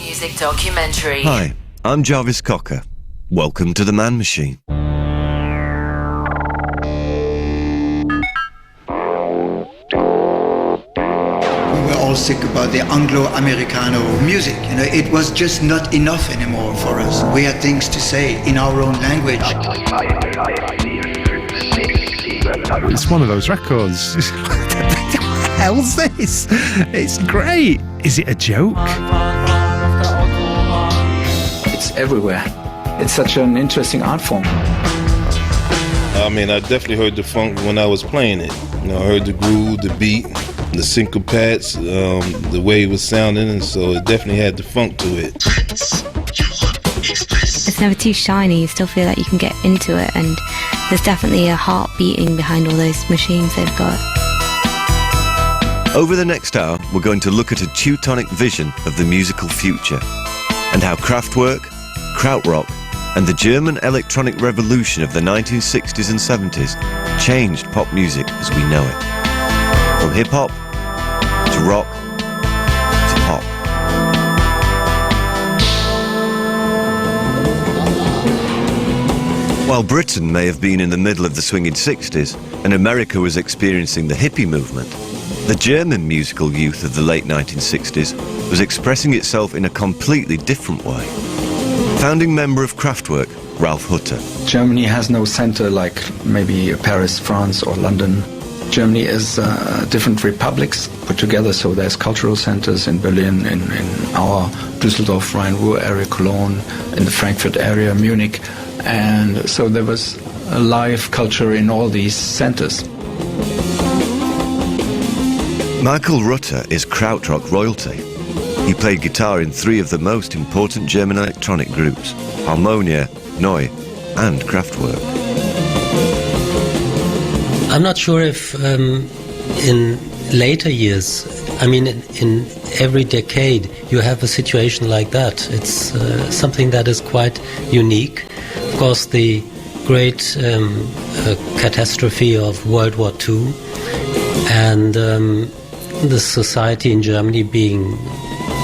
music documentary. Hi, I'm Jarvis Cocker. Welcome to The Man Machine. Sick about the Anglo-Americano music. You know, it was just not enough anymore for us. We had things to say in our own language. It's one of those records. What the hell's this? It's great. Is it a joke? It's everywhere. It's such an interesting art form. I mean, I definitely heard the funk when I was playing it. You know, I heard the groove, the beat, the syncopats, the way it was sounding, and so it definitely had the funk to it. It's never too shiny. You still feel like you can get into it, and there's definitely a heart beating behind all those machines they've got. Over the next hour, we're going to look at a Teutonic vision of the musical future and how Kraftwerk, Krautrock, and the German electronic revolution of the 1960s and 70s changed pop music as we know it. From hip-hop to rock to pop. While Britain may have been in the middle of the swinging 60s and America was experiencing the hippie movement, the German musical youth of the late 1960s was expressing itself in a completely different way. Founding member of Kraftwerk, Ralf Hutter. Germany has no center like maybe Paris, France, or London. Germany is different republics put together, so there's cultural centers in Berlin, in our Düsseldorf, Rhine-Ruhr area, Cologne, in the Frankfurt area, Munich, and so there was a live culture in all these centers. Michael Rutter is Krautrock royalty. He played guitar in 3 of the most important German electronic groups, Harmonia, Neu, and Kraftwerk. I'm not sure if in later years, I mean in every decade you have a situation like that. It's something that is quite unique. Of course, the great catastrophe of World War II and the society in Germany being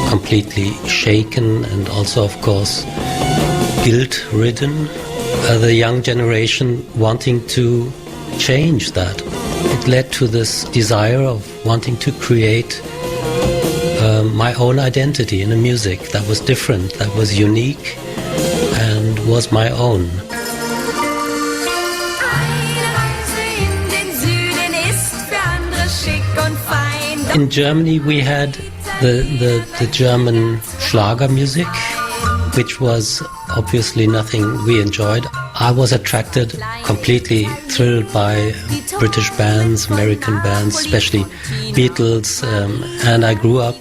completely shaken and also, of course, guilt-ridden. The young generation wanting to change that. It led to this desire of wanting to create my own identity in a music that was different, that was unique, and was my own. In Germany we had the German Schlager music, which was obviously nothing we enjoyed. I was attracted, completely thrilled by British bands, American bands, especially Beatles, and I grew up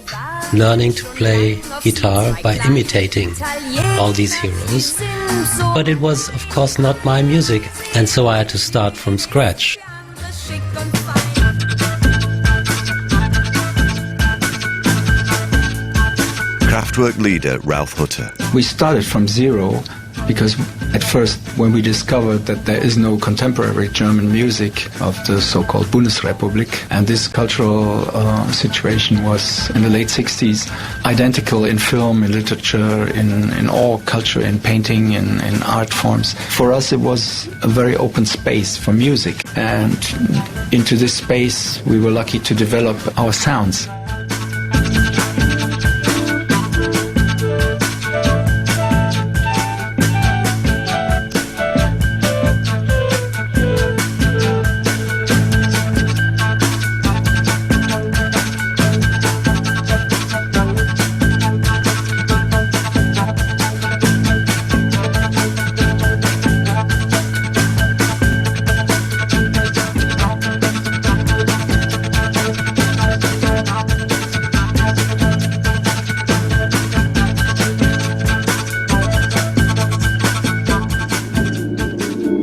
learning to play guitar by imitating all these heroes. But it was, of course, not my music, and so I had to start from scratch. Kraftwerk leader Ralf Hutter. We started from zero because at first when we discovered that there is no contemporary German music of the so-called Bundesrepublik, and this cultural situation was in the late 60s identical in film, in literature, in all culture, in painting, in art forms. For us it was a very open space for music, and into this space we were lucky to develop our sounds.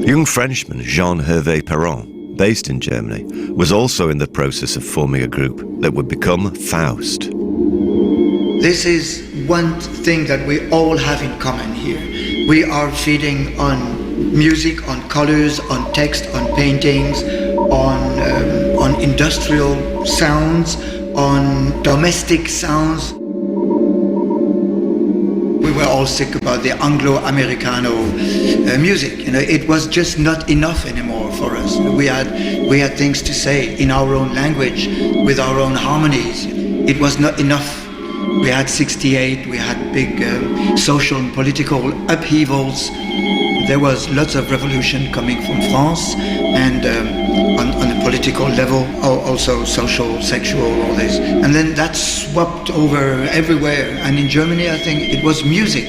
Young Frenchman Jean-Hervé Perron, based in Germany, was also in the process of forming a group that would become Faust. This is one thing that we all have in common here. We are feeding on music, on colors, on text, on paintings, on industrial sounds, on domestic sounds. all sick about the Anglo-Americano music. It was just not enough anymore for us. We had things to say in our own language, with our own harmonies. It was not enough. We had 68, we had big social and political upheavals. There was lots of revolution coming from France, and on a political level, also social, sexual, all this. And then that swept over everywhere. And in Germany, I think it was music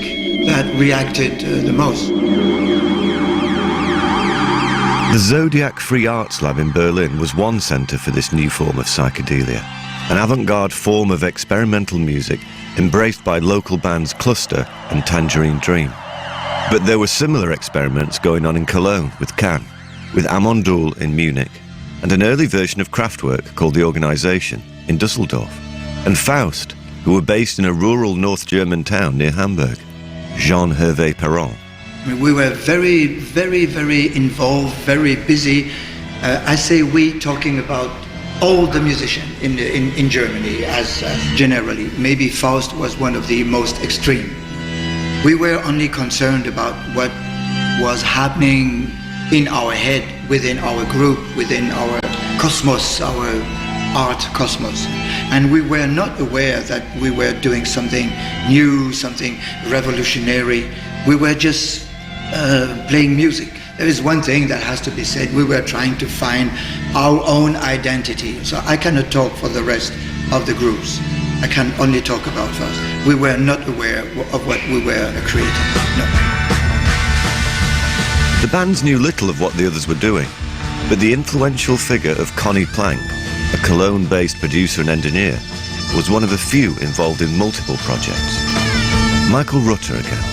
that reacted the most. The Zodiac Free Arts Lab in Berlin was one centre for this new form of psychedelia, an avant-garde form of experimental music embraced by local bands Cluster and Tangerine Dream. But there were similar experiments going on in Cologne with Can, with Amondul in Munich, and an early version of Kraftwerk called The Organisation in Dusseldorf, and Faust, who were based in a rural North German town near Hamburg, Jean Hervé Perron. We were very, very, very involved, very busy. I say we, talking about all the musicians in Germany as generally. Maybe Faust was one of the most extreme. We were only concerned about what was happening in our head, within our group, within our cosmos, our art cosmos. And we were not aware that we were doing something new, something revolutionary. We were just playing music. There is one thing that has to be said. We were trying to find our own identity. So I cannot talk for the rest of the groups. I can only talk about us. We were not aware of what we were creating. No. The bands knew little of what the others were doing, but the influential figure of Conny Plank, a Cologne-based producer and engineer, was one of the few involved in multiple projects. Michael Rutter again.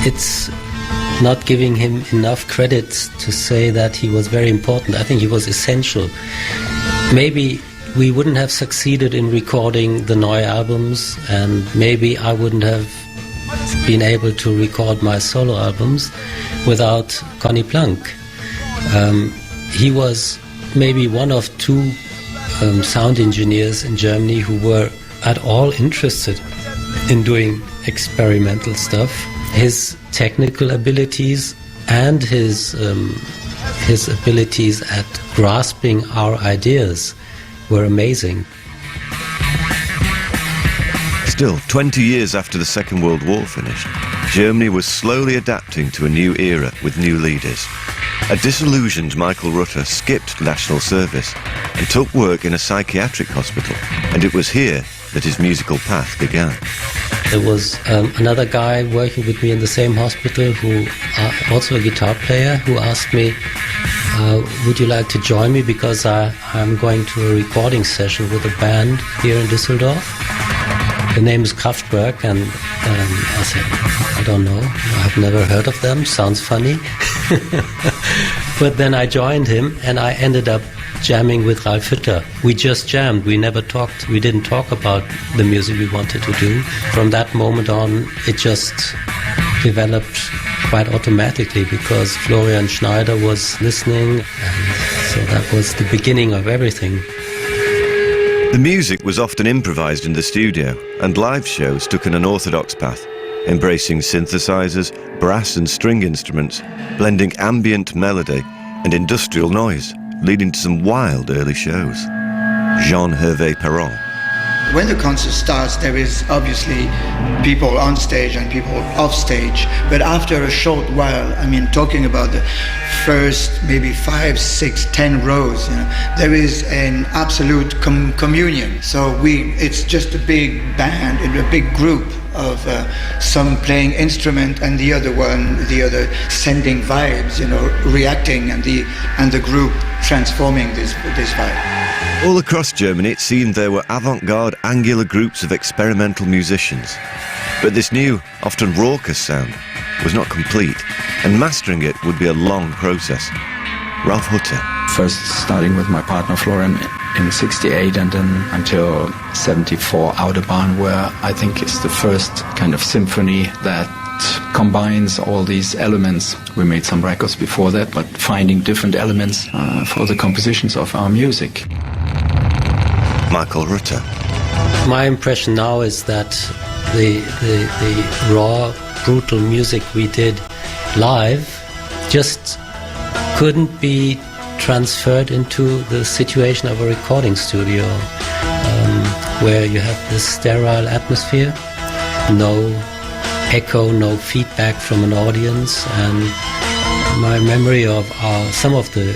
It's not giving him enough credit to say that he was very important. I think he was essential. Maybe we wouldn't have succeeded in recording the Neue albums, and maybe I wouldn't have been able to record my solo albums without Conny Plank. He was maybe one of two sound engineers in Germany who were at all interested in doing experimental stuff. His technical abilities and his abilities at grasping our ideas were amazing. Still, 20 years after the Second World War finished, Germany was slowly adapting to a new era with new leaders. A disillusioned Michael Rutter skipped national service and took work in a psychiatric hospital, and it was here that his musical path began. There was another guy working with me in the same hospital who also a guitar player, who asked me, would you like to join me, because I'm going to a recording session with a band here in Düsseldorf. The name is Kraftwerk, and I said, I don't know, I've never heard of them, sounds funny. But then I joined him, and I ended up jamming with Ralf Hütter. We just jammed, we never talked, we didn't talk about the music we wanted to do. From that moment on, it just developed quite automatically, because Florian Schneider was listening, and so that was the beginning of everything. The music was often improvised in the studio, and live shows took an unorthodox path, embracing synthesizers, brass and string instruments, blending ambient melody and industrial noise, leading to some wild early shows. Jean Hervé Perron. When the concert starts, there is obviously people on stage and people off stage, but after a short while, I mean, talking about the first maybe 5, 6, 10 rows, there is an absolute communion. So it's just a big band, a big group of some playing instrument and the other sending vibes, reacting, and the group transforming this vibe. All across Germany, it seemed there were avant-garde, angular groups of experimental musicians. But this new, often raucous sound was not complete, and mastering it would be a long process. Ralf Hütter. First starting with my partner Florian in 68, and then until 74 Autobahn, where I think is the first kind of symphony that combines all these elements. We made some records before that, but finding different elements for the compositions of our music. Michael Rutter. My impression now is that the raw, brutal music we did live just couldn't be transferred into the situation of a recording studio, where you have this sterile atmosphere, no echo, no feedback from an audience. And my memory of some of the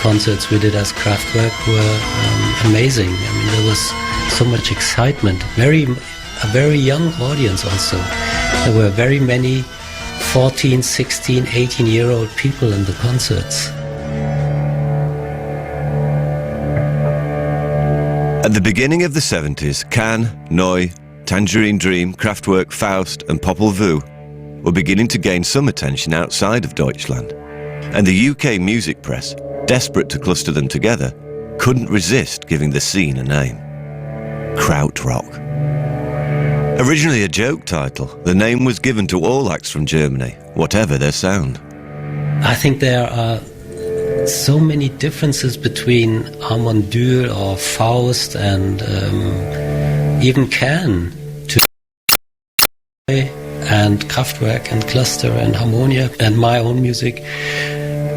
concerts we did as Kraftwerk were amazing. I mean, there was so much excitement, a very young audience also. There were very many 14, 16, 18-year-old people in the concerts. At the beginning of the 70s, Can, Neu, Tangerine Dream, Kraftwerk, Faust and Popol Vuh were beginning to gain some attention outside of Deutschland. And the UK music press, desperate to cluster them together, couldn't resist giving the scene a name. Krautrock. Originally a joke title, the name was given to all acts from Germany, whatever their sound. I think there are so many differences between Armandül or Faust and even Can and Kraftwerk and Cluster and Harmonia and my own music.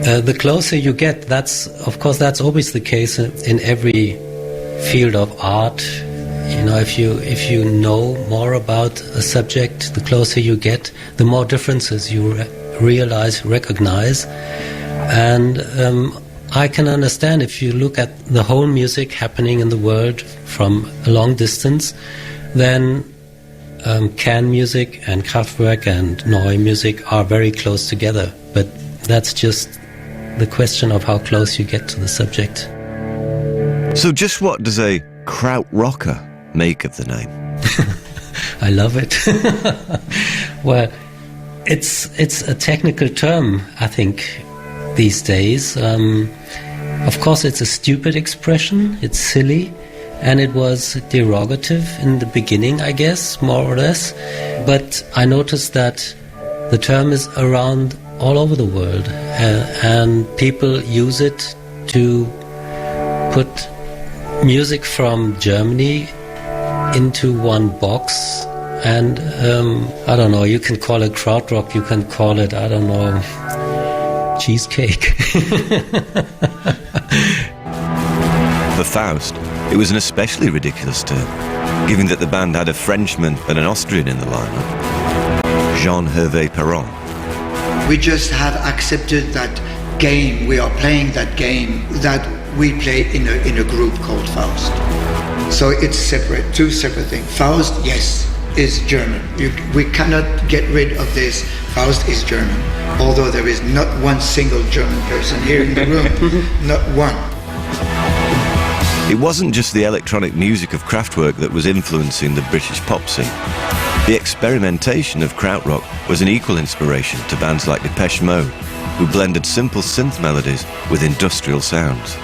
The closer you get, that's always the case in every field of art. You know, if you know more about a subject, the closer you get, the more differences you recognize. And I can understand if you look at the whole music happening in the world from a long distance, then Can music and Kraftwerk and Neu music are very close together. But that's just the question of how close you get to the subject. So just what does a krautrocker make of the name? I love it. Well, it's a technical term, I think, these days. Of course, it's a stupid expression. It's silly, and it was derogative in the beginning, I guess, more or less. But I noticed that the term is around all over the world, and people use it to put music from Germany into one box. And I don't know, you can call it krautrock, you can call it, I don't know, cheesecake. For Faust, it was an especially ridiculous term, given that the band had a Frenchman and an Austrian in the lineup, Jean-Hervé Perron. We just have accepted that game. We are playing that game that we play in a group called Faust. So it's separate, two separate things. Faust, yes, is German. We cannot get rid of this. Faust is German, although there is not one single German person here in the room, not one. It wasn't just the electronic music of Kraftwerk that was influencing the British pop scene. The experimentation of krautrock was an equal inspiration to bands like Depeche Mode, who blended simple synth melodies with industrial sounds.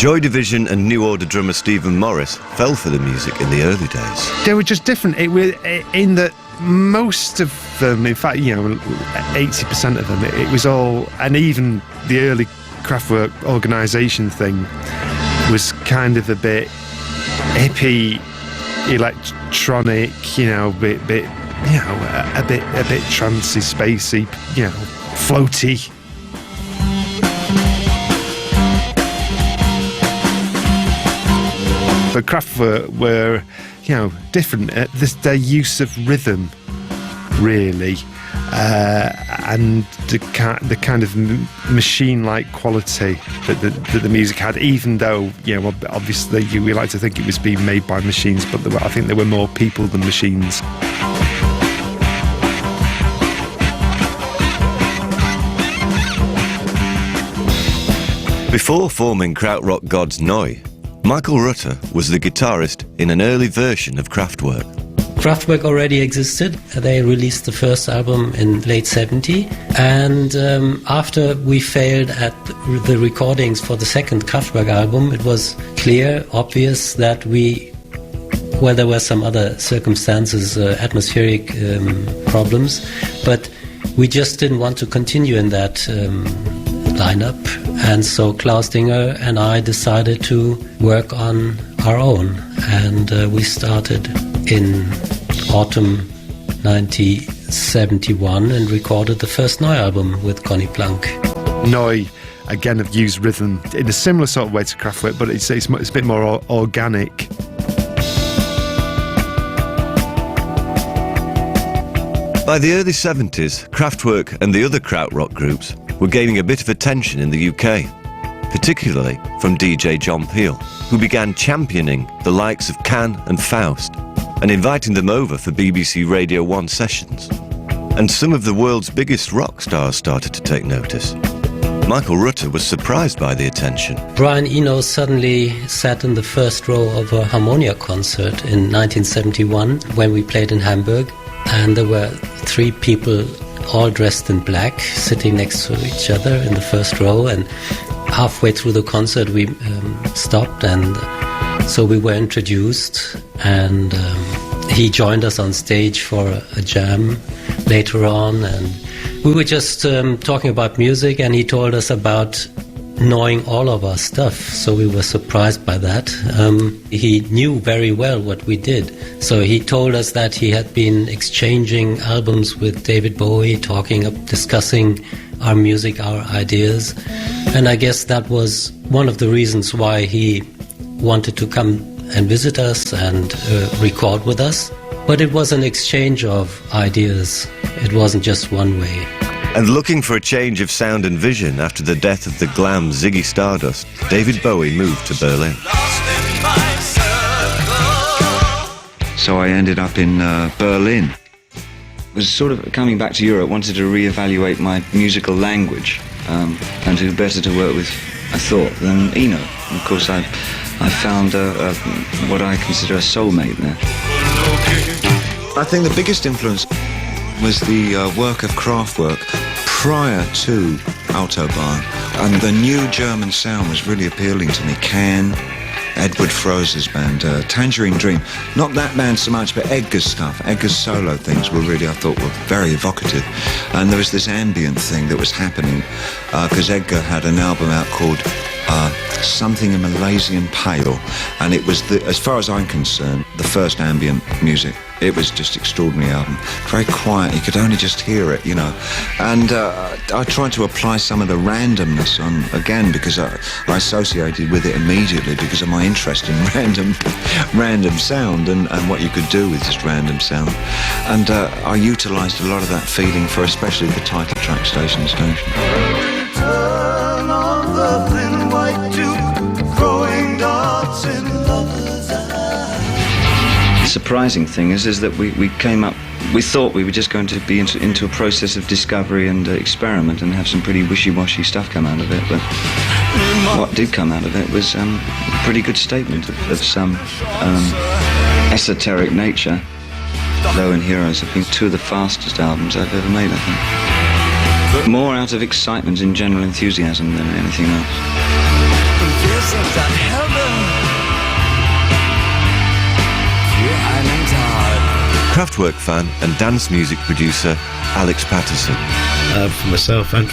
Joy Division and New Order drummer Stephen Morris fell for the music in the early days. They were just different. It was in that most of them, in fact, 80% of them, it was all, and even the early Kraftwerk organisation thing was kind of a bit hippie, electronic, a bit trancey, spacey, floaty. But Kraftwerk were, different. Their use of rhythm, really, and the kind of machine-like quality that the music had. Even though, obviously we like to think it was being made by machines, but I think there were more people than machines. Before forming krautrock gods Neu, Michael Rutter was the guitarist in an early version of Kraftwerk. Kraftwerk already existed. They released the first album in late 70, and after we failed at the recordings for the second Kraftwerk album, it was clear, obvious that there were some other circumstances, atmospheric problems, but we just didn't want to continue in that lineup. And so Klaus Dinger and I decided to work on our own, and we started in autumn 1971 and recorded the first Neu album with Conny Plank. Neu, again, have used rhythm in a similar sort of way to Kraftwerk, but it's a bit more organic. By the early 70s, Kraftwerk and the other krautrock groups were gaining a bit of attention in the UK, particularly from DJ John Peel, who began championing the likes of Can and Faust and inviting them over for BBC Radio 1 sessions. And some of the world's biggest rock stars started to take notice. Michael Rutter was surprised by the attention. Brian Eno suddenly sat in the first row of a harmonia concert in 1971 when we played in Hamburg, and there were 3 people all dressed in black sitting next to each other in the first row, and halfway through the concert we stopped, and so we were introduced, and he joined us on stage for a jam later on, and we were just talking about music, and he told us about knowing all of our stuff, so we were surprised by that. He knew very well what we did, so he told us that he had been exchanging albums with David Bowie, discussing our music, our ideas, and I guess that was one of the reasons why he wanted to come and visit us and record with us. But it was an exchange of ideas, it wasn't just one way. And looking for a change of sound and vision after the death of the glam Ziggy Stardust, David Bowie moved to Berlin. So I ended up in Berlin. Was sort of coming back to Europe, wanted to reevaluate my musical language, and who better to work with, I thought, than Eno. And of course, I found what I consider a soulmate there. I think the biggest influence was the work of Kraftwerk prior to Autobahn, and the new German sound was really appealing to me. Can, Edward Froze's band, Tangerine Dream, not that band so much, but Edgar's stuff, Edgar's solo things were really, I thought, were very evocative. And there was this ambient thing that was happening, because Edgar had an album out called Something in Malaysian Pale, and it was, as far as I'm concerned, the first ambient music. It was just extraordinary album, very quiet, you could only just hear it, you know. And I tried to apply some of the randomness on, again, because I associated with it immediately because of my interest in random sound and what you could do with just random sound. And I utilised a lot of that feeling for especially the title track, Station to Station. Turn on the thin white tube, throwing darts in lovers' eyes. The surprising thing is that we came up, we thought we were just going to be into a process of discovery and experiment and have some pretty wishy-washy stuff come out of it, but what did come out of it was a pretty good statement of some esoteric nature. Low and Heroes have been 2 of the fastest albums I've ever made, I think. More out of excitement and general enthusiasm than anything else. Kraftwerk fan and dance music producer Alex Patterson. For myself and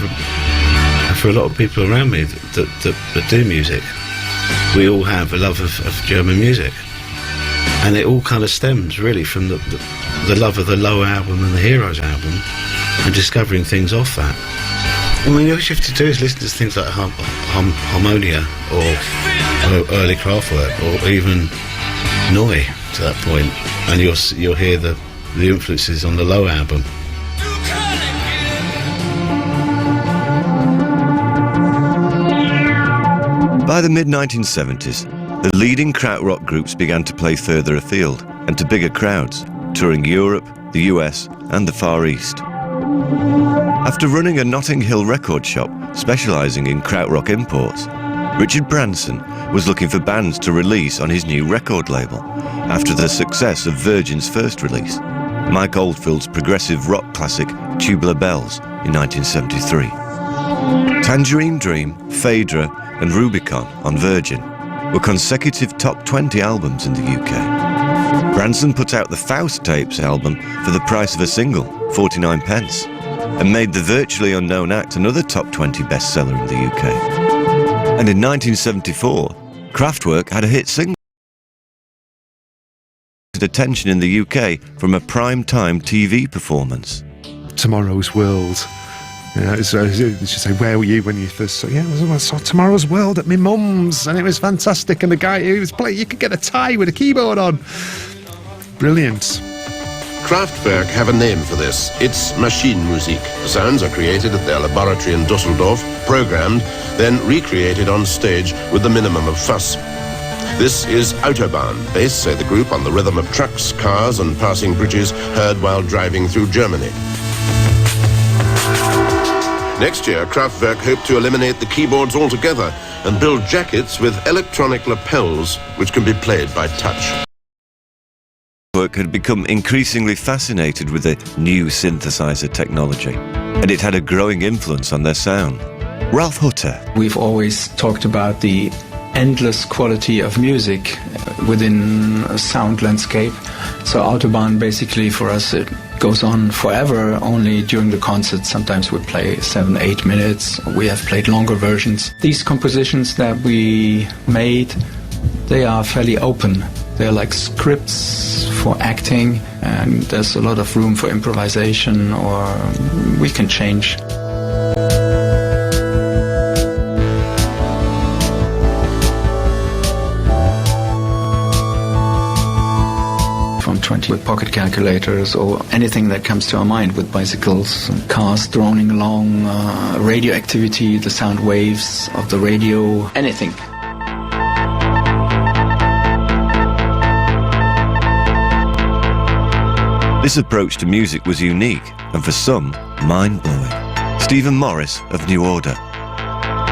for a lot of people around me that do music, we all have a love of German music, and it all kind of stems really from the love of the Low album and the Heroes album, and discovering things off that. I mean, all you have to do is listen to things like Harmonia or early Kraftwerk or even Neu to that point, and you'll hear the influences on the Low album. By the mid-1970s, the leading krautrock groups began to play further afield and to bigger crowds, touring Europe, the US and the Far East. After running a Notting Hill record shop specialising in krautrock imports, Richard Branson was looking for bands to release on his new record label after the success of Virgin's first release, Mike Oldfield's progressive rock classic Tubular Bells in 1973. Tangerine Dream, Phaedra and Rubicon on Virgin were consecutive top 20 albums in the UK. Branson put out the Faust Tapes album for the price of a single, 49 pence, and made The Virtually Unknown Act another top 20 bestseller in the UK. And in 1974, Kraftwerk had a hit single attracted attention in the UK from a prime-time TV performance. Tomorrow's World. You know, she say, where were you when you first saw? Yeah, I saw Tomorrow's World at my mum's, and it was fantastic. And the guy who was playing, you could get a tie with a keyboard on. Brilliant. Kraftwerk have a name for this. It's Maschinenmusik. The sounds are created at their laboratory in Dusseldorf, programmed, then recreated on stage with the minimum of fuss. This is Autobahn, based, say the group, on the rhythm of trucks, cars and passing bridges heard while driving through Germany. Next year, Kraftwerk hope to eliminate the keyboards altogether and build jackets with electronic lapels which can be played by touch. Kraftwerk had become increasingly fascinated with the new synthesizer technology, and it had a growing influence on their sound. Ralph Hutter. We've always talked about the endless quality of music within a sound landscape. So Autobahn basically for us, it goes on forever, only during the concerts. Sometimes we play 7-8 minutes. We have played longer versions. These compositions that we made, they are fairly open. They're like scripts for acting, and there's a lot of room for improvisation, or we can change. From 20 with pocket calculators, or anything that comes to our mind, with bicycles and cars droning along, radio activity, the sound waves of the radio, anything. This approach to music was unique, and for some, mind-blowing. Stephen Morris of New Order.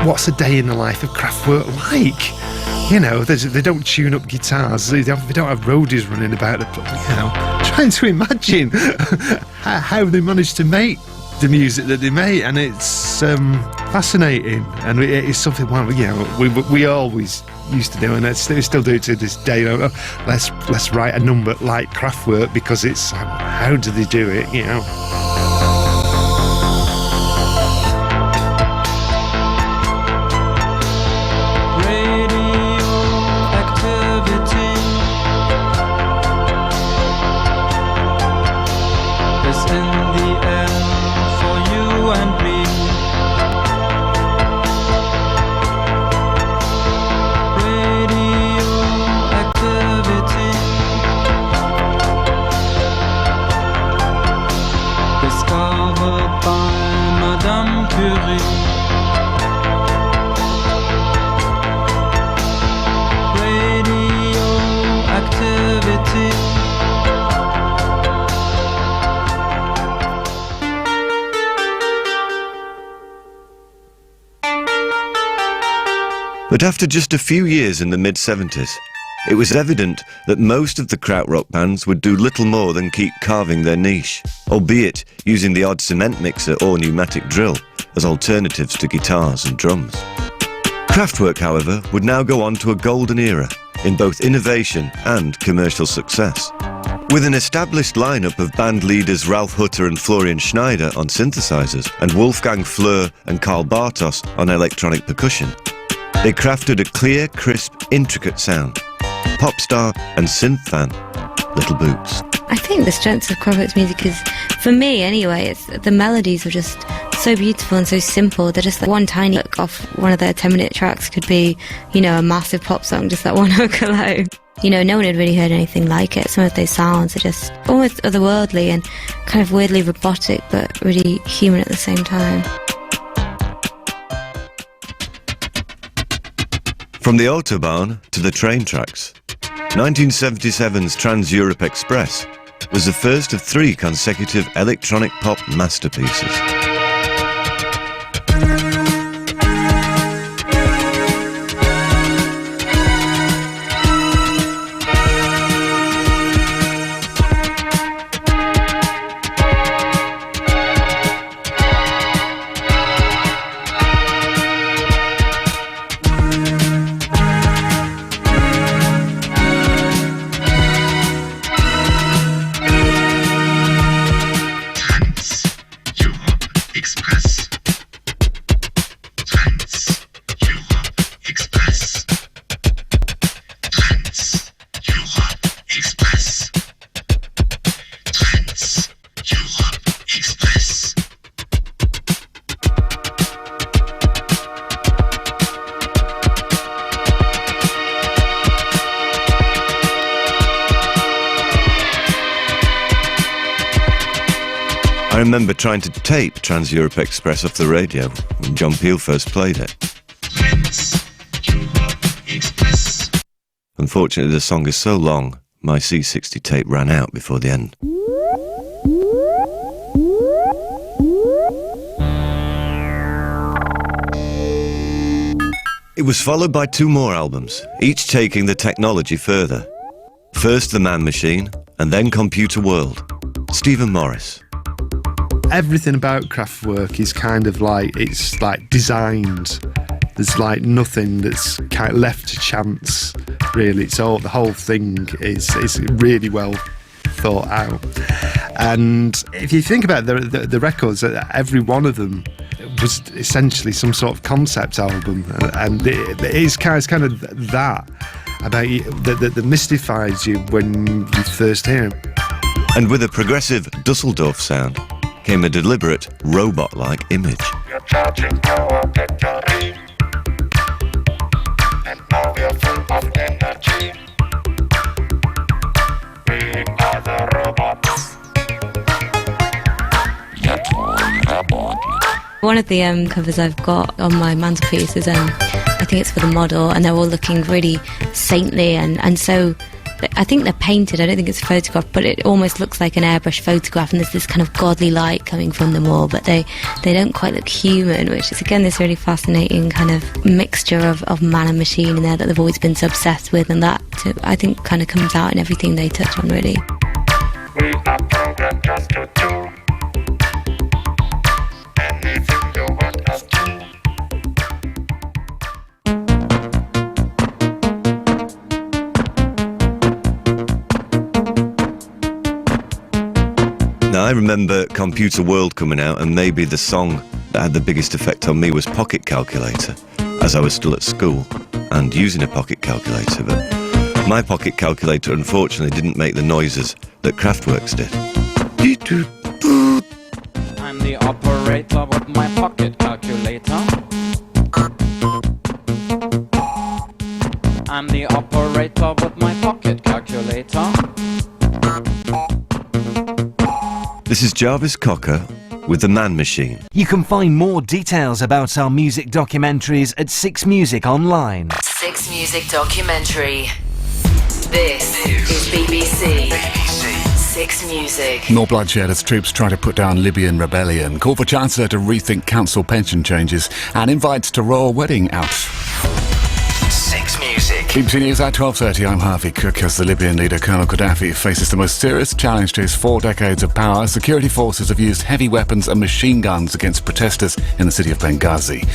What's a day in the life of Kraftwerk like? You know, they don't tune up guitars, they don't have roadies running about, you know, trying to imagine how they managed to make the music that they made, and it's fascinating, and it's something, well, you know, we always used to do, and they still do it to this day. You know, let's write a number like Kraftwerk, because it's how do they do it, you know? But after just a few years in the mid-70s, it was evident that most of the krautrock bands would do little more than keep carving their niche, albeit using the odd cement mixer or pneumatic drill as alternatives to guitars and drums. Kraftwerk, however, would now go on to a golden era in both innovation and commercial success. With an established lineup of band leaders Ralph Hutter and Florian Schneider on synthesizers and Wolfgang Fleur and Karl Bartos on electronic percussion, they crafted a clear, crisp, intricate sound. Pop star and synth fan, Little Boots. I think the strength of Kraftwerk's music is, for me anyway, it's the melodies are just so beautiful and so simple. They're just like one tiny hook off one of their 10-minute tracks could be, you know, a massive pop song, just that one hook alone. You know, no one had really heard anything like it. Some of those sounds are just almost otherworldly and kind of weirdly robotic, but really human at the same time. From the Autobahn to the train tracks, 1977's Trans-Europe Express was the first of 3 consecutive electronic pop masterpieces. I remember trying to tape Trans-Europe Express off the radio when John Peel first played it. Unfortunately, the song is so long, my C60 tape ran out before the end. It was followed by 2 more albums, each taking the technology further. First The Man Machine, and then Computer World. Stephen Morris. Everything about Kraftwerk is kind of like, it's like designed. There's like nothing that's kind of left to chance, really. It's all, the whole thing is really well thought out. And if you think about the records, every one of them was essentially some sort of concept album, and it is kind of that about you, that mystifies you when you first hear them. And with a progressive Dusseldorf sound came a deliberate robot-like image. You're charging power battery, and now we're full of energy. We are the robots. One of the covers I've got on my mantelpiece is, I think it's for the model, and they're all looking really saintly, and so I think they're painted. I don't think it's a photograph, but it almost looks like an airbrush photograph, and there's this kind of godly light coming from them all, but they don't quite look human, which is again this really fascinating kind of mixture of man and machine in there that they've always been so obsessed with, and that I think kind of comes out in everything they touch on, really. We are programmed just to do anything you want us to. Now, I remember Computer World coming out, and maybe the song that had the biggest effect on me was Pocket Calculator, as I was still at school and using a pocket calculator, but my pocket calculator unfortunately didn't make the noises that Kraftwerk's did. I'm the operator with my pocket calculator. I'm the operator with my pocket calculator. This is Jarvis Cocker with The Man Machine. You can find more details about our music documentaries at 6 Music Online. 6 Music Documentary. This is BBC. 6 Music. More bloodshed as troops try to put down Libyan rebellion. Call for Chancellor to rethink council pension changes, and invites to royal wedding out. 6 Music. BBC News at 12:30. I'm Harvey Cook. As the Libyan leader Colonel Gaddafi faces the most serious challenge to his 4 decades of power, security forces have used heavy weapons and machine guns against protesters in the city of Benghazi.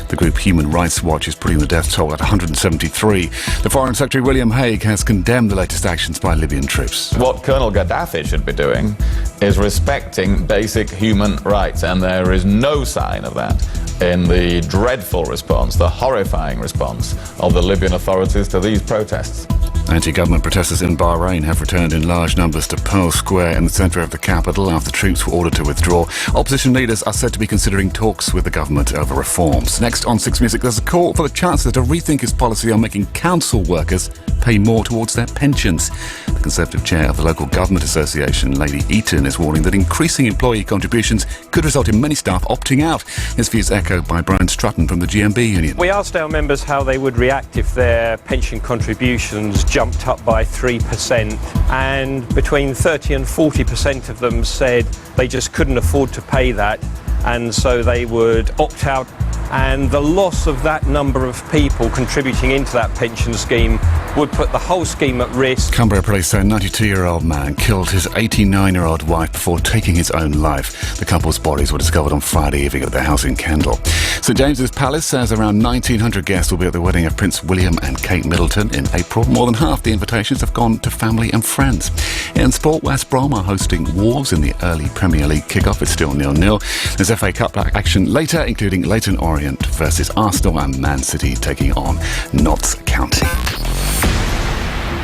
The group Human Rights Watch is putting the death toll at 173. The Foreign Secretary William Hague has condemned the latest actions by Libyan troops. What Colonel Gaddafi should be doing is respecting basic human rights, and there is no sign of that in the dreadful response, the horrifying response of the Libyan authorities to these protests. Anti-government protesters in Bahrain have returned in large numbers to Pearl Square in the centre of the capital after troops were ordered to withdraw. Opposition leaders are said to be considering talks with the government over reforms. Next on 6 Music, there's a call for the Chancellor to rethink his policy on making council workers pay more towards their pensions. The Conservative chair of the local government association, Lady Eaton, is warning that increasing employee contributions could result in many staff opting out. His views echoed by Brian Strutton from the GMB union. We asked our members how they would react if their pension contributions jumped up by 3%, and between 30 and 40% of them said they just couldn't afford to pay that, and so they would opt out. And the loss of that number of people contributing into that pension scheme would put the whole scheme at risk. Cumbria police say a 92-year-old man killed his 89-year-old wife before taking his own life. The couple's bodies were discovered on Friday evening at their house in Kendal. St James's Palace says around 1,900 guests will be at the wedding of Prince William and Kate Middleton in April. More than half the invitations have gone to family and friends. In sport, West Brom are hosting Wolves in the early Premier League kick-off. It's still 0-0. There's FA Cup action later, including Leyton Orient versus Arsenal and Man City taking on Notts County.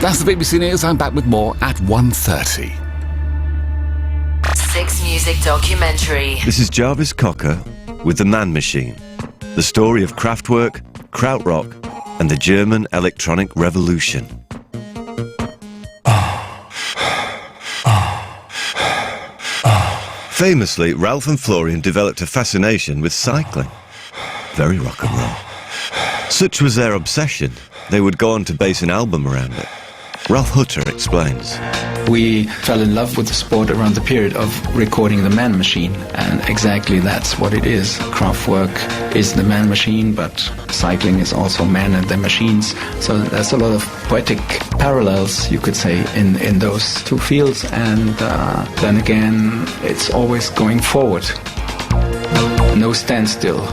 That's the BBC News. I'm back with more at 1:30. 6 Music Documentary. This is Jarvis Cocker with The Man Machine. The story of Kraftwerk, Krautrock, and the German electronic revolution. Famously, Ralph and Florian developed a fascination with cycling. Very rock and roll. Such was their obsession, they would go on to base an album around it. Ralph Hutter explains. We fell in love with the sport around the period of recording the Man Machine, and exactly that's what it is. Kraftwerk is the Man Machine, but cycling is also man and their machines. So there's a lot of poetic parallels, you could say, in those two fields, and then again, it's always going forward. No standstill.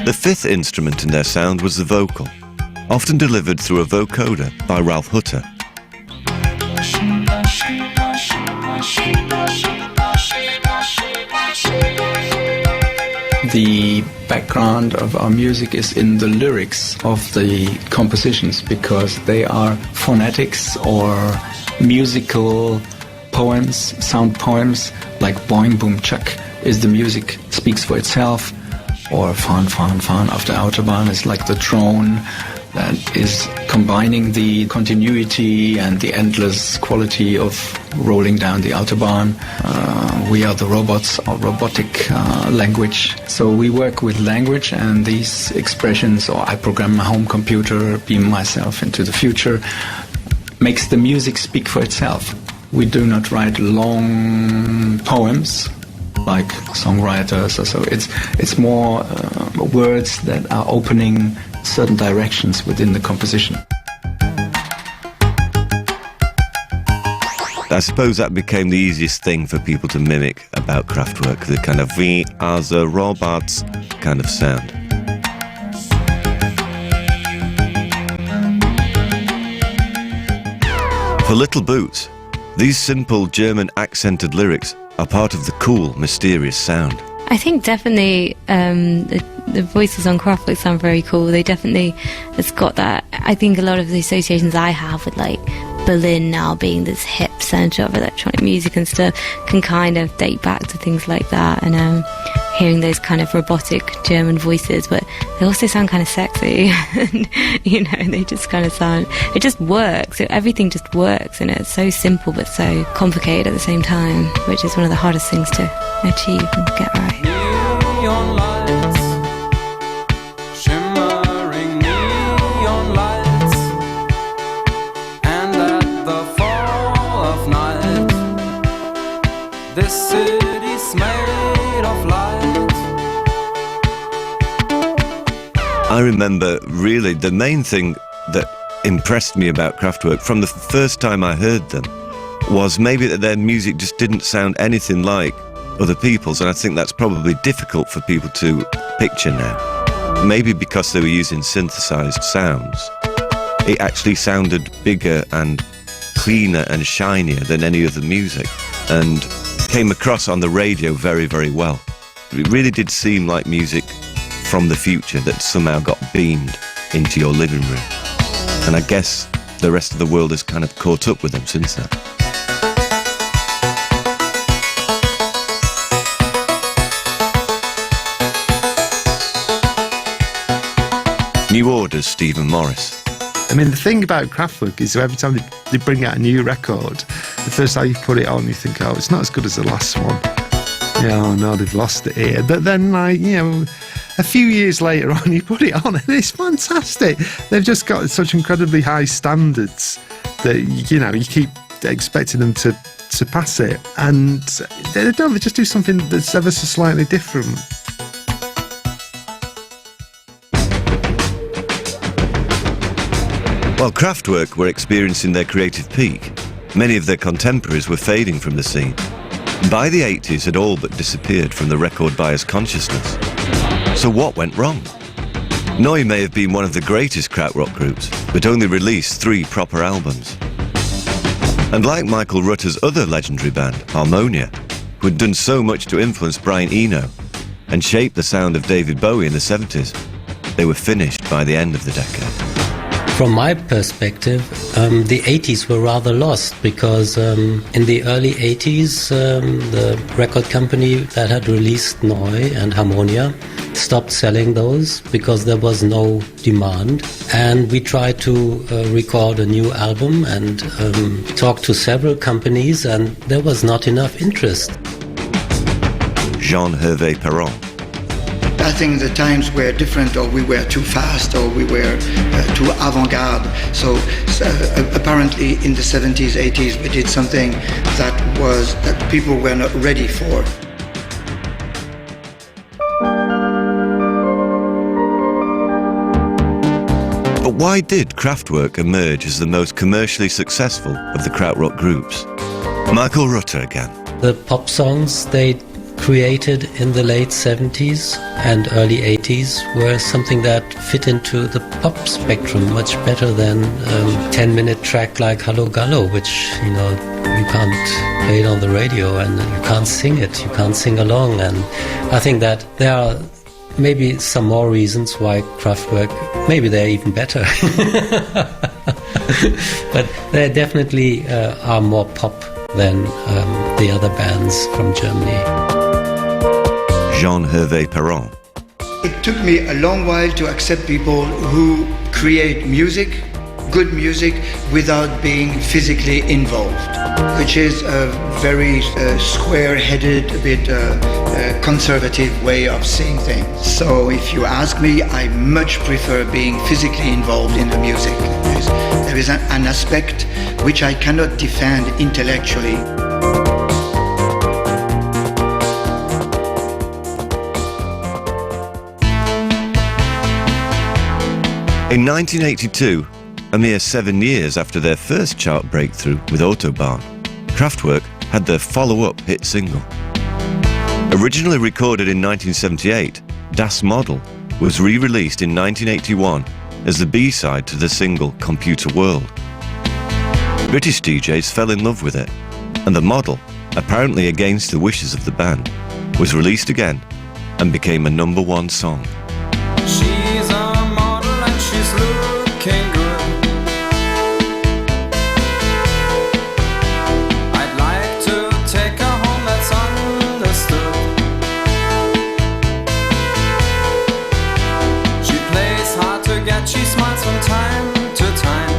The fifth instrument in their sound was the vocal, often delivered through a vocoder by Ralph Hutter. The background of our music is in the lyrics of the compositions, because they are phonetics or musical poems, sound poems, like Boing Boom Chuck is the music, speaks for itself, or Fahren, Fahren, Fahren auf der Autobahn is like the drone that is combining the continuity and the endless quality of rolling down the Autobahn. We are the robots, or robotic language. So we work with language and these expressions, or I program my home computer, beam myself into the future, makes the music speak for itself. We do not write long poems like songwriters or so. It's more words that are opening certain directions within the composition. I suppose that became the easiest thing for people to mimic about Kraftwerk, the kind of "we are the robots" kind of sound. For Little Boots, these simple German accented lyrics are part of the cool, mysterious sound. I think definitely the voices on Kraftwerk sound very cool. They definitely, it's got that. I think a lot of the associations I have with like Berlin now being this hip centre of electronic music and stuff can kind of date back to things like that, and hearing those kind of robotic German voices, but they also sound kind of sexy. And, you know, they just kind of sound, it just works. Everything just works, and it's so simple but so complicated at the same time, which is one of the hardest things to achieve and get right. Neon lights, shimmering neon lights, and at the fall of night, this city's made of light. I remember really the main thing that impressed me about Kraftwerk from the first time I heard them was maybe that their music just didn't sound anything like other people's, and I think that's probably difficult for people to picture now. Maybe because they were using synthesized sounds. It actually sounded bigger and cleaner and shinier than any other music, and came across on the radio very, very well. It really did seem like music from the future that somehow got beamed into your living room. And I guess the rest of the world has kind of caught up with them since then. New Order's Stephen Morris. I mean, the thing about Kraftwerk is every time they bring out a new record, the first time you put it on, you think, oh, it's not as good as the last one. Yeah, oh no, they've lost it here. But then, like, you know, a few years later on, you put it on and it's fantastic. They've just got such incredibly high standards that, you know, you keep expecting them to pass it. And they don't, they just do something that's ever so slightly different. While Kraftwerk were experiencing their creative peak, many of their contemporaries were fading from the scene. By the 80s, had all but disappeared from the record buyer's consciousness. So what went wrong? Neu may have been one of the greatest krautrock groups, but only released 3 proper albums. And like Michael Rutter's other legendary band, Harmonia, who had done so much to influence Brian Eno and shape the sound of David Bowie in the 70s, they were finished by the end of the decade. From my perspective, the 80s were rather lost because in the early 80s, the record company that had released Neu and Harmonia stopped selling those because there was no demand. And we tried to record a new album and talked to several companies, and there was not enough interest. Jean-Hervé Perron. I think the times were different, or we were too fast, or we were too avant-garde. So apparently in the 70s, 80s, we did something that people were not ready for. But why did Kraftwerk emerge as the most commercially successful of the krautrock groups? Michael Rutter again. The pop songs they created in the late 70s and early 80s were something that fit into the pop spectrum much better than a 10-minute track like Hallo Gallo, which, you know, you can't play it on the radio and you can't sing it, you can't sing along. And I think that there are maybe some more reasons why Kraftwerk, maybe they're even better. But they definitely are more pop than the other bands from Germany. Jean-Hervé Perron. It took me a long while to accept people who create music, good music, without being physically involved, which is a very square-headed, a bit conservative way of seeing things. So if you ask me, I much prefer being physically involved in the music. There is an aspect which I cannot defend intellectually. In 1982, a mere 7 years after their first chart breakthrough with Autobahn, Kraftwerk had their follow-up hit single. Originally recorded in 1978, Das Model was re-released in 1981 as the B-side to the single Computer World. British DJs fell in love with it, and the model, apparently against the wishes of the band, was released again and became a #1 song. She's a model and she's looking good. I'd like to take her home, that's understood. She plays hard to get, she smiles from time to time.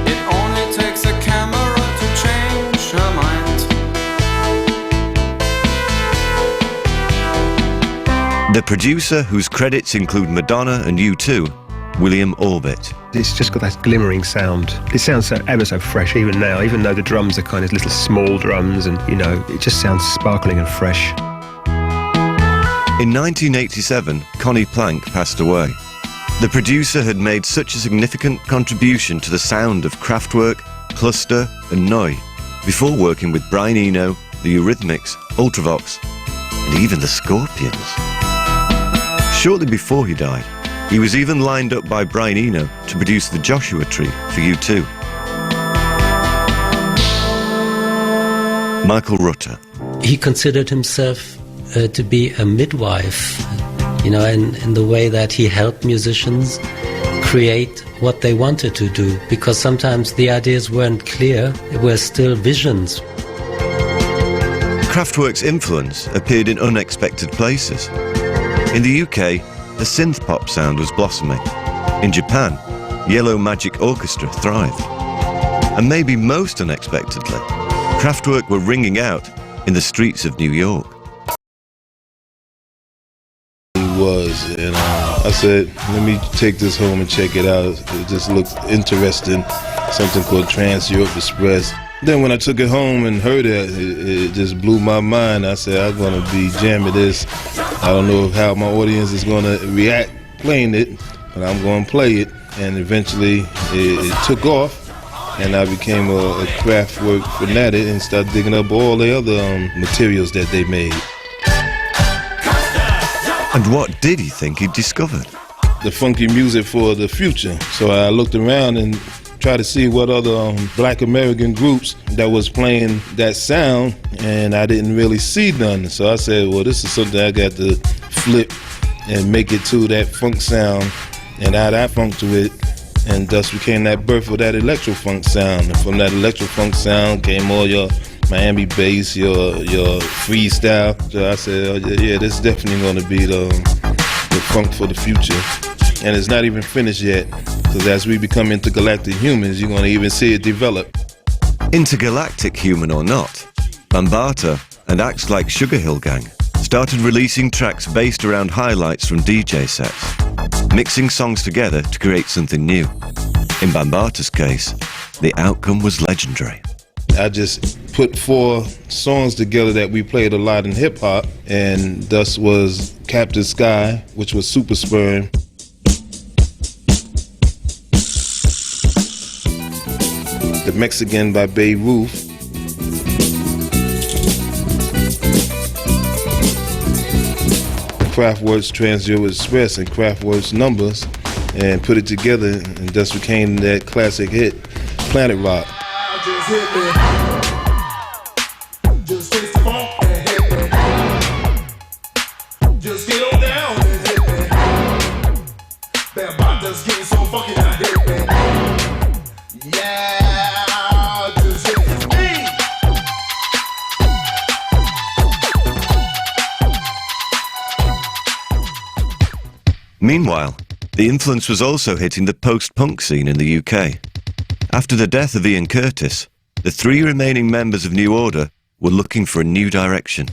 It only takes a camera to change her mind. The producer, whose credits include Madonna and U2, William Orbit. It's just got that glimmering sound. It sounds so ever so fresh even now, even though the drums are kind of little small drums, and you know, it just sounds sparkling and fresh. In 1987, Connie Plank passed away. The producer had made such a significant contribution to the sound of Kraftwerk, Cluster and Neu, before working with Brian Eno, the Eurythmics, Ultravox and even the Scorpions. Shortly before he died, he was even lined up by Brian Eno to produce the Joshua Tree for U2. Michael Rutter. He considered himself to be a midwife, you know, in the way that he helped musicians create what they wanted to do, because sometimes the ideas weren't clear, they were still visions. Kraftwerk's influence appeared in unexpected places. In the UK, the synth-pop sound was blossoming. In Japan, Yellow Magic Orchestra thrived. And maybe most unexpectedly, Kraftwerk were ringing out in the streets of New York. Was, and I said, let me take this home and check it out. It just looks interesting. Something called Trans Europe Express. Then when I took it home and heard it, it just blew my mind. I said, I'm going to be jamming this. I don't know how my audience is going to react playing it, but I'm going to play it. And eventually it took off, and I became a Kraftwerk fanatic and started digging up all the other materials that they made. And what did he think he'd discovered? The funky music for the future. So I looked around and tried to see what other black American groups that was playing that sound, and I didn't really see none. So I said, well, this is something I got to flip and make it to that funk sound and add that funk to it, and thus became that birth of that electro funk sound. And from that electro funk sound came all your Miami bass, your freestyle. So I said, oh, yeah, this is definitely going to be the funk for the future. And it's not even finished yet, because as we become intergalactic humans, you're going to even see it develop. Intergalactic human or not, Bambaataa and acts like Sugar Hill Gang started releasing tracks based around highlights from DJ sets, mixing songs together to create something new. In Bambaataa's case, the outcome was legendary. I just put 4 songs together that we played a lot in hip-hop, and thus was Captain Sky, which was Super Sperm, The Mexican by Babe Ruth, Kraftwerk's Trans-Euro Express and Kraftwerk's Numbers, and put it together, and thus became that classic hit, Planet Rock. Just hit me. Just taste the funk and hit me. Just get on down and hit me. Bambaataa's getting so funky now, hit me. Yeah, just hit me. Meanwhile, the influence was also hitting the post-punk scene in the UK. After the death of Ian Curtis, the 3 remaining members of New Order were looking for a new direction.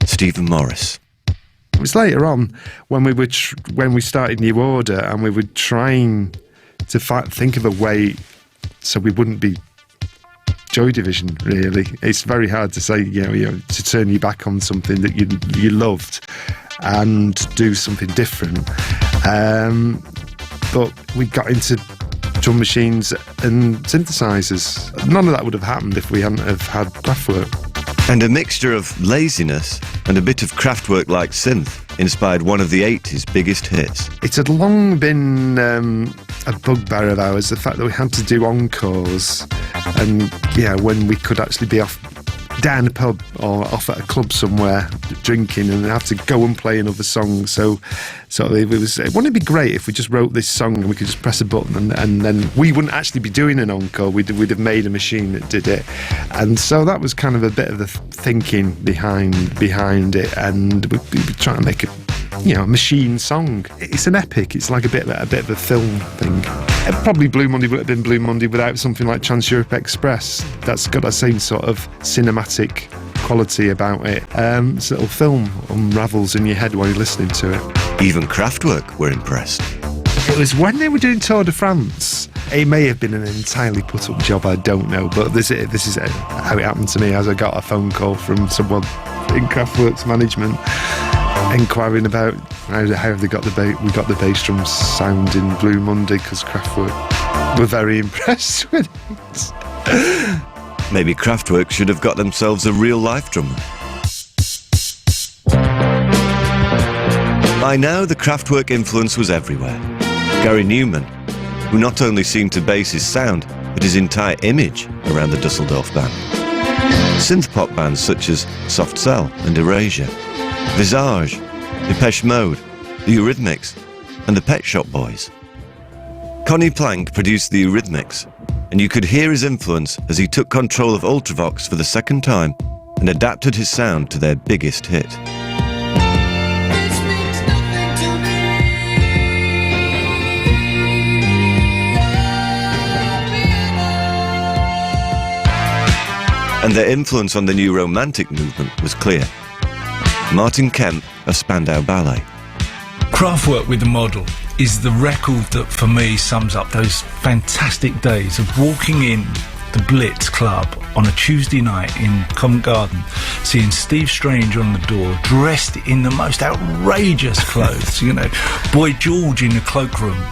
Stephen Morris. It was later on when we started New Order, and we were trying to think of a way so we wouldn't be Joy Division. Really, it's very hard to say, you know, to turn your back on something that you loved and do something different. But we got into drum machines and synthesizers. None of that would have happened if we hadn't have had Kraftwerk. And a mixture of laziness and a bit of Kraftwerk-like synth inspired one of the 80s biggest hits. It had long been a bugbear of ours, the fact that we had to do encores, and when we could actually be off down a pub or off at a club somewhere drinking and have to go and play another song. So wouldn't it be great if we just wrote this song and we could just press a button and then we wouldn't actually be doing an encore, we'd have made a machine that did it. And so that was kind of a bit of the thinking behind it, and we'd be trying to make a machine song. It's an epic. It's like a bit of a film thing. Probably Blue Monday would have been Blue Monday without something like Trans-Europe Express. That's got that same sort of cinematic quality about it. This little film unravels in your head while you're listening to it. Even Kraftwerk were impressed. It was when they were doing Tour de France. It may have been an entirely put-up job, I don't know, but this is how it happened to me, as I got a phone call from someone in Kraftwerk's management inquiring about how have they got we got the bass drum sound in Blue Monday, because Kraftwerk were very impressed with it. Maybe Kraftwerk should have got themselves a real-life drummer. By now, the Kraftwerk influence was everywhere. Gary Newman, who not only seemed to base his sound, but his entire image around the Dusseldorf band. Synth-pop bands such as Soft Cell and Erasure, Visage, Depeche Mode, the Eurythmics, and the Pet Shop Boys. Connie Plank produced the Eurythmics, and you could hear his influence as he took control of Ultravox for the second time and adapted his sound to their biggest hit. And their influence on the new romantic movement was clear. Martin Kemp of Spandau Ballet. Kraftwerk with the Model is the record that for me sums up those fantastic days of walking in the Blitz Club on a Tuesday night in Covent Garden, seeing Steve Strange on the door, dressed in the most outrageous clothes, you know, Boy George in the cloakroom,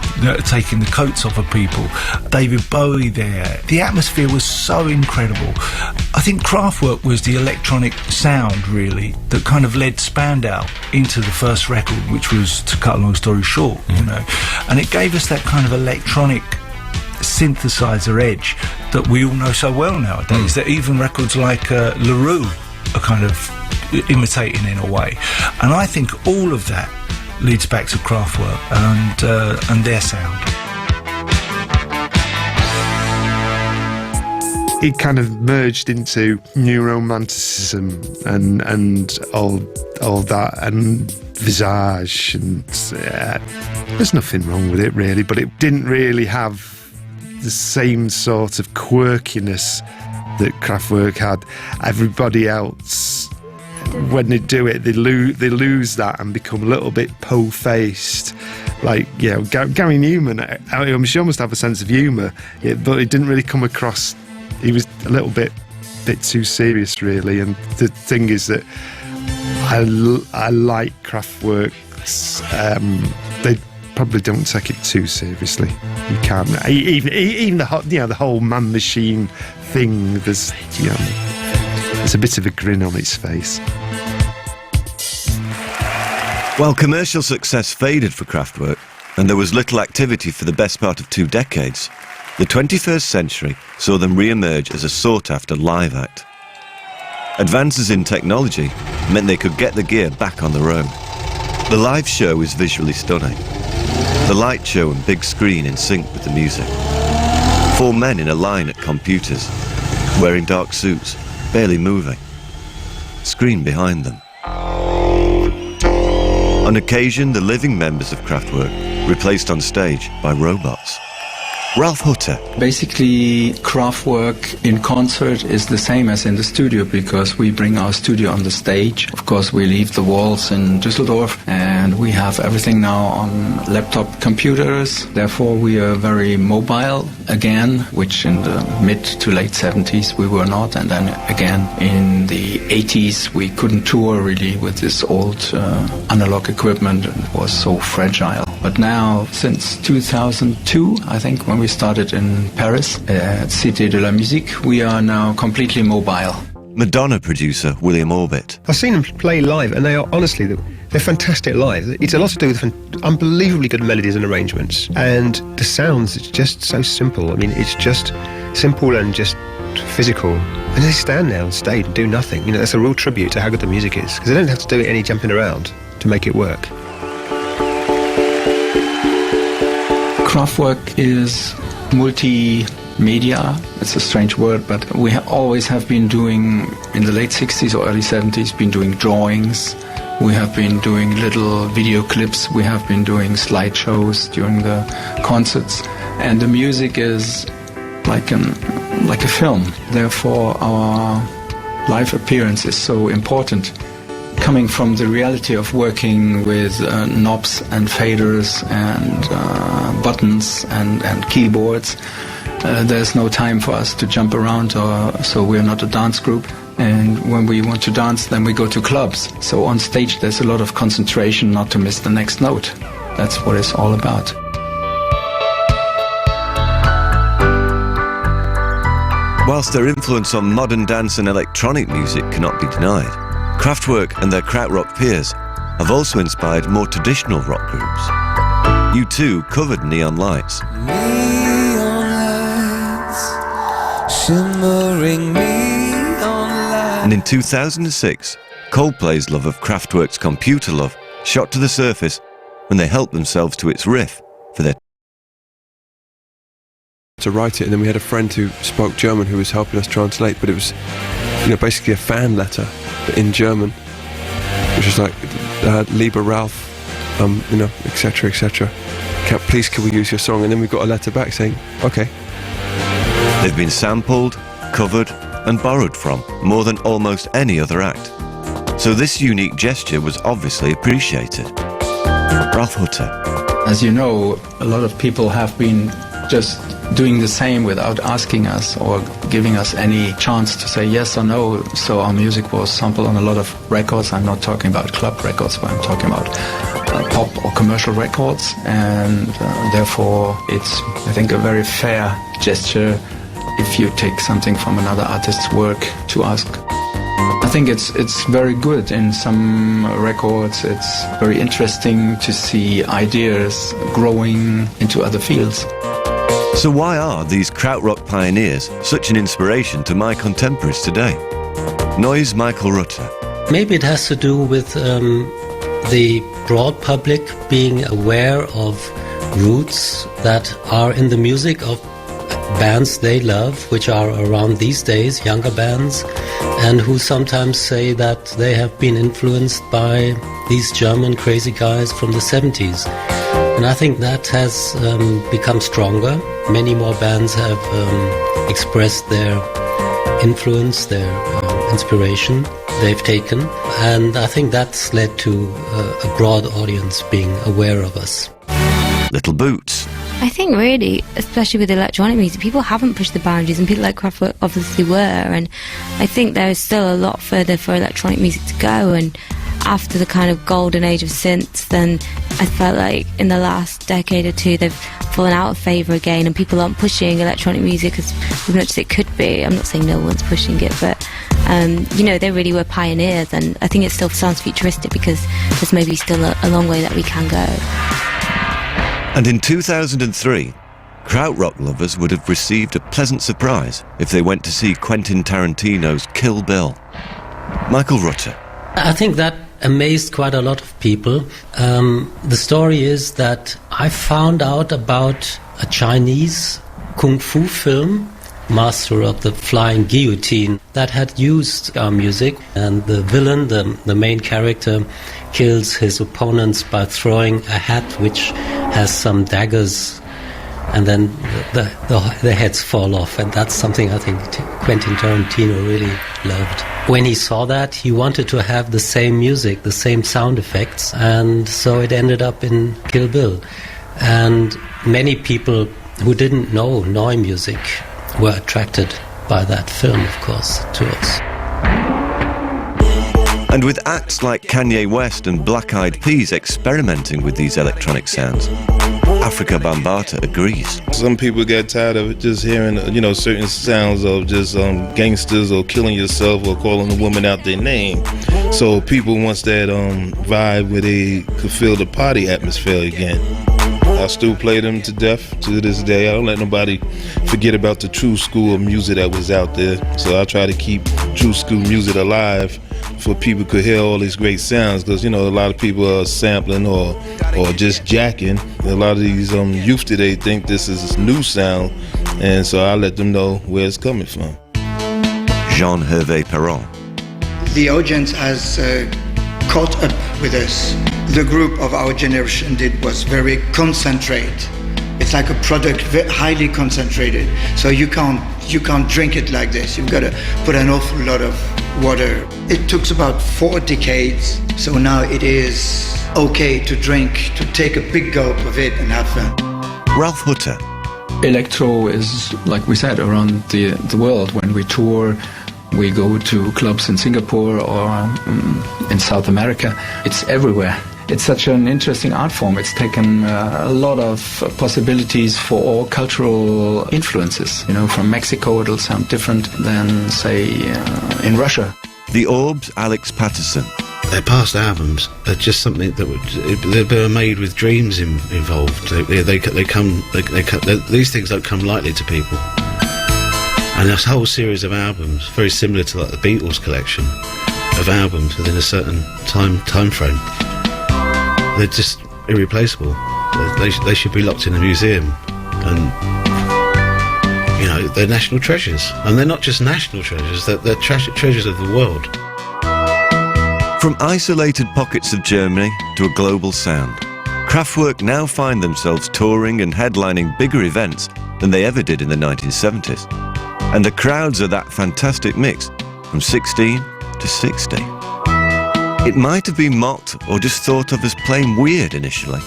taking the coats off of people, David Bowie there. The atmosphere was so incredible. I think Kraftwerk was the electronic sound, really, that kind of led Spandau into the first record, which was, to cut a long story short, you know, and it gave us that kind of electronic synthesizer edge that we all know so well nowadays, that even records like LaRue are kind of imitating in a way. And I think all of that leads back to Kraftwerk and their sound. It kind of merged into new romanticism and all that, and Visage, and there's nothing wrong with it really, but it didn't really have the same sort of quirkiness that Kraftwerk had. Everybody else, when they do it, they lose that and become a little bit po-faced. Like, you know, Gary Newman, I'm sure must have a sense of humour, but it didn't really come across. He was a little bit too serious, really. And the thing is that I like Kraftwerk's. They probably don't take it too seriously. You can't. Even the whole man-machine thing. There's a bit of a grin on its face. While commercial success faded for Kraftwerk, and there was little activity for the best part of 2 decades, the 21st century saw them re-emerge as a sought-after live act. Advances in technology meant they could get the gear back on the road. The live show is visually stunning. The light show and big screen in sync with the music. 4 men in a line at computers, wearing dark suits, barely moving. Screen behind them. On occasion, the living members of Kraftwerk replaced on stage by robots. Ralph Hutter. Basically, Kraftwerk in concert is the same as in the studio, because we bring our studio on the stage. Of course, we leave the walls in Düsseldorf, and we have everything now on laptop computers. Therefore, we are very mobile again, which in the mid to late 70s we were not. And then again in the 80s we couldn't tour really with this old analog equipment, and it was so fragile. But now, since 2002, I think, when we started in Paris at Cité de la Musique, we are now completely mobile. Madonna producer William Orbit. I've seen them play live, and they are honestly, they're fantastic live. It's a lot to do with unbelievably good melodies and arrangements, and the sounds. It's just so simple. I mean, it's just simple and just physical. And they stand there on stage and do nothing. You know, that's a real tribute to how good the music is, because they don't have to do any jumping around to make it work. Kraftwerk is multimedia. It's a strange word, but we always have been doing, in the late 60s or early 70s, been doing drawings. We have been doing little video clips. We have been doing slideshows during the concerts. And the music is like a film. Therefore, our live appearance is so important. Coming from the reality of working with knobs and faders and buttons and keyboards, there's no time for us to jump around, so we're not a dance group. And when we want to dance, then we go to clubs. So on stage there's a lot of concentration not to miss the next note. That's what it's all about. Whilst their influence on modern dance and electronic music cannot be denied, Kraftwerk and their krautrock peers have also inspired more traditional rock groups. U2 covered Neon Lights. Neon lights, shimmering neon lights. And in 2006, Coldplay's love of Kraftwerk's Computer Love shot to the surface when they helped themselves to its riff for their to write it, and then we had a friend who spoke German who was helping us translate, but it was, basically a fan letter, but in German, which was like, Lieber Ralph, etc., etc. Please, can we use your song? And then we got a letter back saying, okay. They've been sampled, covered, and borrowed from more than almost any other act. So this unique gesture was obviously appreciated. Ralph Hutter. As you know, a lot of people have been just doing the same without asking us or giving us any chance to say yes or no. So our music was sampled on a lot of records. I'm not talking about club records, but I'm talking about pop or commercial records. And therefore, it's, I think, a very fair gesture if you take something from another artist's work to ask. I think it's very good in some records. It's very interesting to see ideas growing into other fields. So why are these krautrock pioneers such an inspiration to my contemporaries today? Neu's Michael Rutter. Maybe it has to do with the broad public being aware of roots that are in the music of bands they love, which are around these days, younger bands, and who sometimes say that they have been influenced by these German crazy guys from the 70s. And I think that has become stronger. Many more bands have expressed their influence, their inspiration they've taken. And I think that's led to a broad audience being aware of us. Little Boots. I think really, especially with electronic music, people haven't pushed the boundaries, and people like Kraftwerk obviously were, and I think there is still a lot further for electronic music to go. And after the kind of golden age of synths, then I felt like in the last decade or two they've fallen out of favour again, and people aren't pushing electronic music as much as it could be. I'm not saying no one's pushing it, but you know, they really were pioneers, and I think it still sounds futuristic because there's maybe still a long way that we can go. And in 2003, krautrock lovers would have received a pleasant surprise if they went to see Quentin Tarantino's Kill Bill. Michael Rutter. I think that amazed quite a lot of people. The story is that I found out about a Chinese kung fu film, Master of the Flying Guillotine, that had used our music, and the villain, the main character, kills his opponents by throwing a hat which has some daggers, and then the heads fall off. And that's something I think Quentin Tarantino really loved. When he saw that, he wanted to have the same music, the same sound effects, and so it ended up in Kill Bill. And many people who didn't know Noi music were attracted by that film, of course, to us. And with acts like Kanye West and Black Eyed Peas experimenting with these electronic sounds, Afrika Bambaataa agrees. Some people get tired of just hearing, certain sounds of just gangsters or killing yourself or calling a woman out their name. So people want that vibe where they could feel the party atmosphere again. I still play them to death to this day. I don't let nobody forget about the true school of music that was out there. So I try to keep true school music alive for people could hear all these great sounds, because a lot of people are sampling or just jacking. A lot of these youth today think this is new sound, and so I let them know where it's coming from. Jean-Hervé Perron. The audience has caught up with us. The group of our generation was very concentrated. It's like a product, highly concentrated. So you can't drink it like this. You've got to put an awful lot of water. It took about 4 decades. So now it is okay to drink, to take a big gulp of it and have fun. Ralph Hutter. Electro is, like we said, around the world. When we tour, we go to clubs in Singapore or in South America. It's everywhere. It's such an interesting art form. It's taken a lot of possibilities for all cultural influences. From Mexico, it'll sound different than, say, in Russia. The Orb's Alex Patterson. They're past albums. They're just something that they were made with dreams involved. These things don't come lightly to people. And this whole series of albums, very similar to like the Beatles collection of albums within a certain time frame. They're just irreplaceable. They should be locked in a museum, and they're national treasures. And they're not just national treasures; they're treasures of the world. From isolated pockets of Germany to a global sound, Kraftwerk now find themselves touring and headlining bigger events than they ever did in the 1970s. And the crowds are that fantastic mix from 16 to 60. It might have been mocked or just thought of as plain weird initially,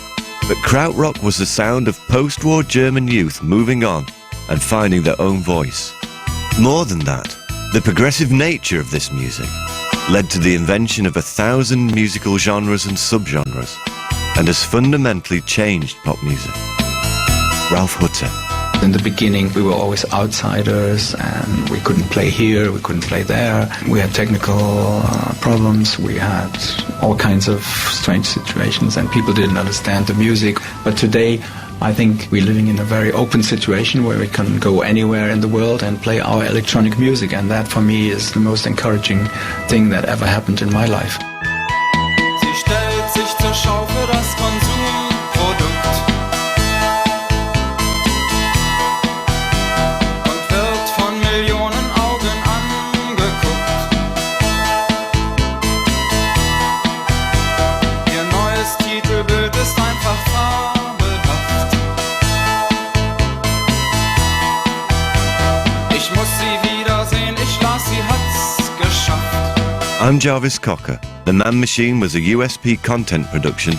But krautrock was the sound of post-war German youth moving on and finding their own voice. More than that, the progressive nature of this music led to the invention of 1,000 musical genres and subgenres, and has fundamentally changed pop music. Ralph Hutter. In the beginning, we were always outsiders, and we couldn't play here, we couldn't play there. We had technical problems, we had all kinds of strange situations, and people didn't understand the music. But today, I think we're living in a very open situation where we can go anywhere in the world and play our electronic music, and that for me is the most encouraging thing that ever happened in my life. Sie stellt sich zur Schau für das Konsumprodukt und wird von Millionen Augen angeguckt. Ihr neues Titelbild ist einfach fabelhaft. Ich muss sie wiedersehen, ich las, sie hat's geschafft. I'm Jarvis Cocker. The Man Machine was a USP content production.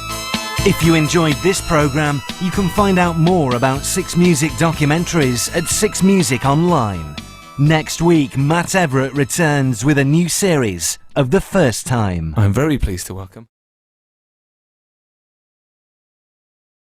If you enjoyed this programme, you can find out more about Six Music documentaries at Six Music Online. Next week, Matt Everett returns with a new series of The First Time. I'm very pleased to welcome